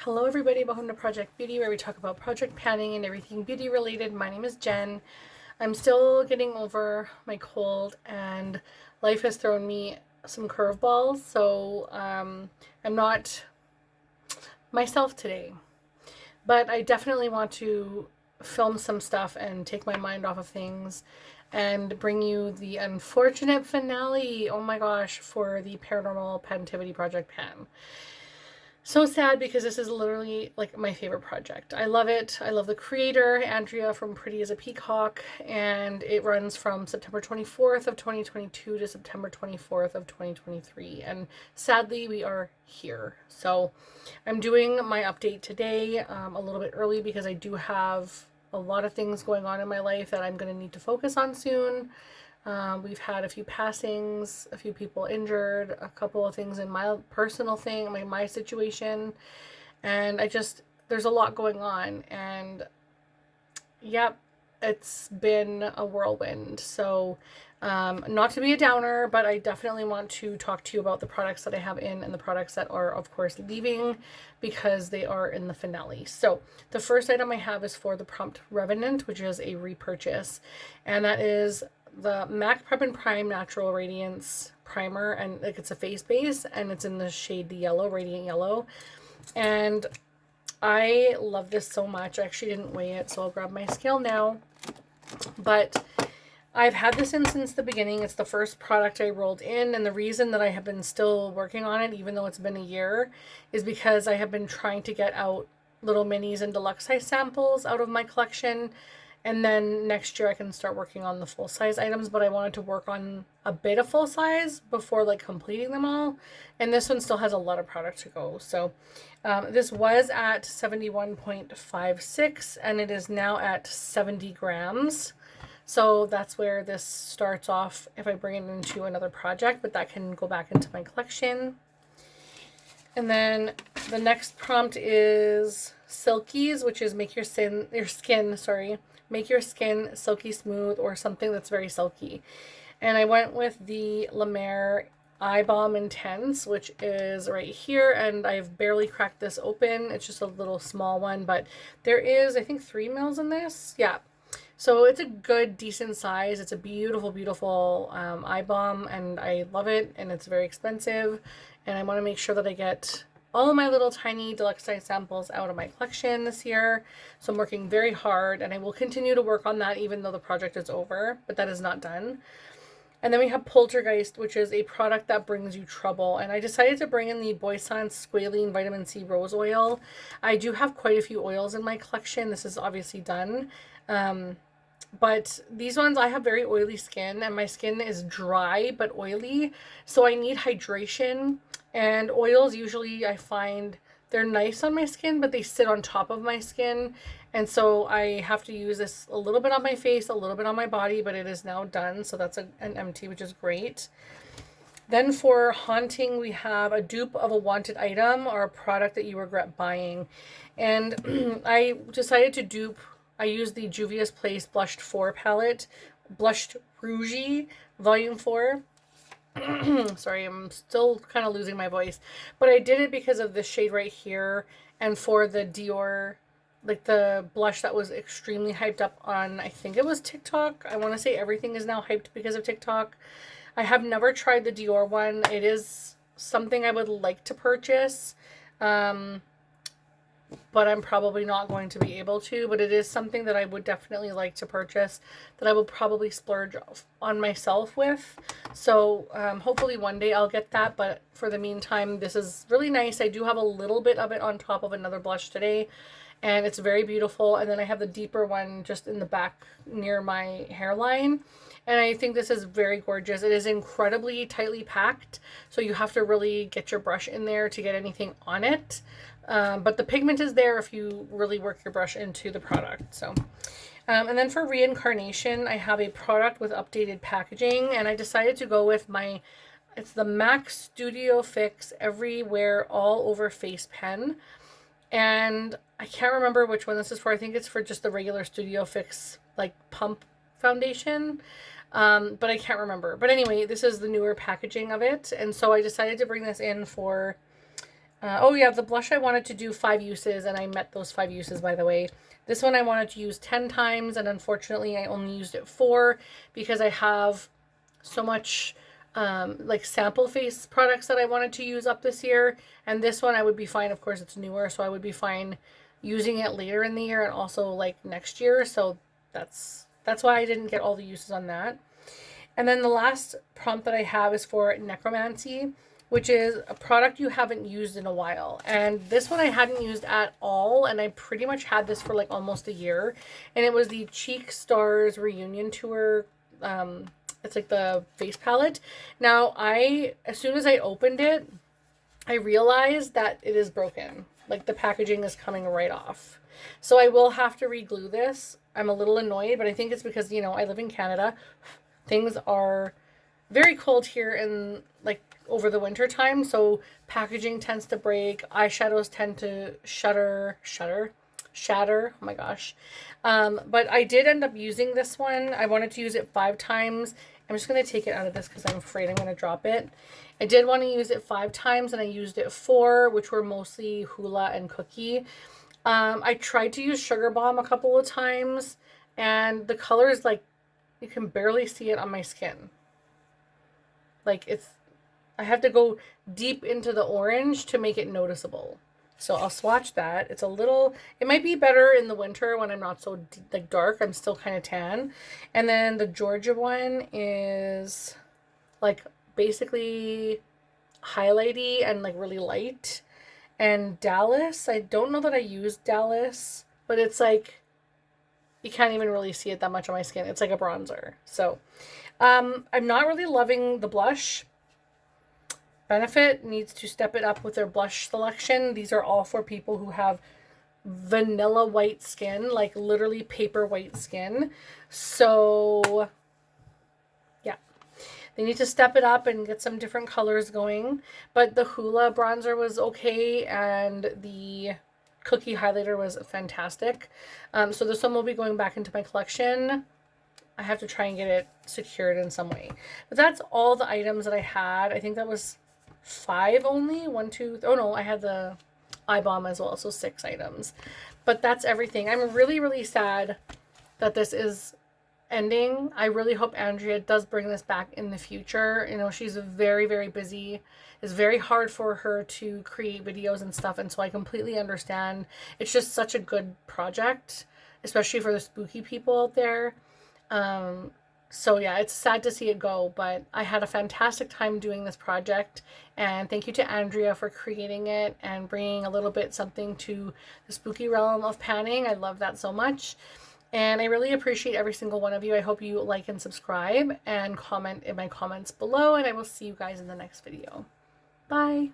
Hello everybody, welcome to Project Beauty, where we talk about project planning and everything beauty related. My name is Jen. I'm still getting over my cold and life has thrown me some curveballs, so I'm not myself today. But I definitely want to film some stuff and take my mind off of things and bring you the unfortunate finale, oh my gosh, for the Paranormal Pantivity Project Pan. So sad because this is literally like my favorite project. I love it. I love the creator, Andrea from Pretty as a Peacock, and it runs from September 24th of 2022 to September 24th of 2023. And sadly, we are here. So I'm doing my update today a little bit early because I do have a lot of things going on in my life that I'm going to need to focus on soon. We've had a few passings, a few people injured, a couple of things in my personal thing, my situation, and there's a lot going on, and yep, it's been a whirlwind. So, not to be a downer, but I definitely want to talk to you about the products that I have in and the products that are, of course, leaving because they are in the finale. So, the first item I have is for the Prompt Revenant, which is a repurchase, and that is the MAC Prep and Prime Natural Radiance Primer, and like it's a face base, and it's in the shade yellow, radiant yellow, and I love this so much. I actually didn't weigh it, so I'll grab my scale now. But I've had this in since the beginning. It's the first product I rolled in, and the reason that I have been still working on it, even though it's been a year, is because I have been trying to get out little minis and deluxe size samples out of my collection. And then next year I can start working on the full size items, but I wanted to work on a bit of full size before like completing them all. And this one still has a lot of product to go. So this was at 71.56 and it is now at 70 grams. So that's where this starts off if I bring it into another project, but that can go back into my collection. And then the next prompt is Silkies, which is make your skin silky smooth, or something that's very silky. And I went with the La Mer Eye Balm Intense, which is right here, and I've barely cracked this open. It's just a little small one, but there is, I think, 3 mils in this. Yeah. So it's a good, decent size. It's a beautiful, beautiful eye balm, and I love it, and it's very expensive. And I want to make sure that I get all of my little tiny deluxe size samples out of my collection this year. So I'm working very hard, and I will continue to work on that even though the project is over, but that is not done. And then we have Poltergeist, which is a product that brings you trouble. And I decided to bring in the Boissance Squalene Vitamin C Rose Oil. I do have quite a few oils in my collection. This is obviously done. But these ones, I have very oily skin, and my skin is dry but oily, so I need hydration. And oils, usually I find they're nice on my skin, but they sit on top of my skin, and so I have to use this a little bit on my face, a little bit on my body, but it is now done, so that's an empty, which is great. Then for Haunting, we have a dupe of a wanted item or a product that you regret buying. And I decided to dupe, I used the Juvia's Place Blushed 4 palette, Blushed Rougie Volume 4. Sorry, I'm still kind of losing my voice. But I did it because of this shade right here, and for the Dior, like the blush that was extremely hyped up on, I think it was TikTok. I want to say everything is now hyped because of TikTok. I have never tried the Dior one. It is something I would like to purchase. But I'm probably not going to be able to, but it is something that I would definitely like to purchase, that I will probably splurge on myself with. So hopefully one day I'll get that, but for the meantime, this is really nice. I do have a little bit of it on top of another blush today, and it's very beautiful. And then I have the deeper one just in the back near my hairline, and I think this is very gorgeous. It is incredibly tightly packed, so you have to really get your brush in there to get anything on it. But the pigment is there if you really work your brush into the product. So, and then for Reincarnation, I have a product with updated packaging, and I decided to go with it's the MAC Studio Fix Everywhere All Over Face Pen. And I can't remember which one this is for. I think it's for just the regular Studio Fix, like, pump foundation. But I can't remember. But anyway, this is the newer packaging of it. And so I decided to bring this in for Oh yeah, the blush I wanted to do 5 uses, and I met those 5 uses, by the way. This one I wanted to use 10 times, and unfortunately I only used it 4 because I have so much like sample face products that I wanted to use up this year. And this one I would be fine. Of course, it's newer, so I would be fine using it later in the year and also like next year. So that's why I didn't get all the uses on that. And then the last prompt that I have is for necromancy, which is a product you haven't used in a while. And this one I hadn't used at all, and I pretty much had this for like almost a year. And it was the Cheek Stars Reunion Tour. It's like the face palette. Now, as soon as I opened it, I realized that it is broken. Like the packaging is coming right off. So I will have to re-glue this. I'm a little annoyed, but I think it's because, I live in Canada. Things are very cold here in like over the winter time, so packaging tends to break, eyeshadows tend to shatter. Oh my gosh. But I did end up using this one. I wanted to use it 5 times. I'm just going to take it out of this because I'm afraid I'm going to drop it. I did want to use it 5 times, and I used it 4, which were mostly Hoola and Cookie. I tried to use Sugar Bomb a couple of times, and the color is like, you can barely see it on my skin. Like I have to go deep into the orange to make it noticeable. So I'll swatch that. It might be better in the winter when I'm not so like dark. I'm still kind of tan. And then the Georgia one is like basically highlighty and like really light. And Dallas, I don't know that I used Dallas, but it's like, you can't even really see it that much on my skin. It's like a bronzer. So I'm not really loving the blush. Benefit needs to step it up with their blush selection. These are all for people who have vanilla white skin, like literally paper white skin. So yeah, they need to step it up and get some different colors going. But the Hoola bronzer was okay, and the Cookie highlighter was fantastic. So this one will be going back into my collection. I have to try and get it secured in some way. But that's all the items that I had. I think that was 5 only. 1, 2. Oh no, I had the eye balm as well, so 6 items. But that's everything. I'm really, really sad that this is ending. I really hope Andrea does bring this back in the future. She's very, very busy. It's very hard for her to create videos and stuff, and so I completely understand. It's just such a good project, especially for the spooky people out there. So yeah, it's sad to see it go, but I had a fantastic time doing this project, and thank you to Andrea for creating it and bringing a little bit something to the spooky realm of panning. I love that so much, and I really appreciate every single one of you. I hope you like and subscribe and comment in my comments below, and I will see you guys in the next video. Bye.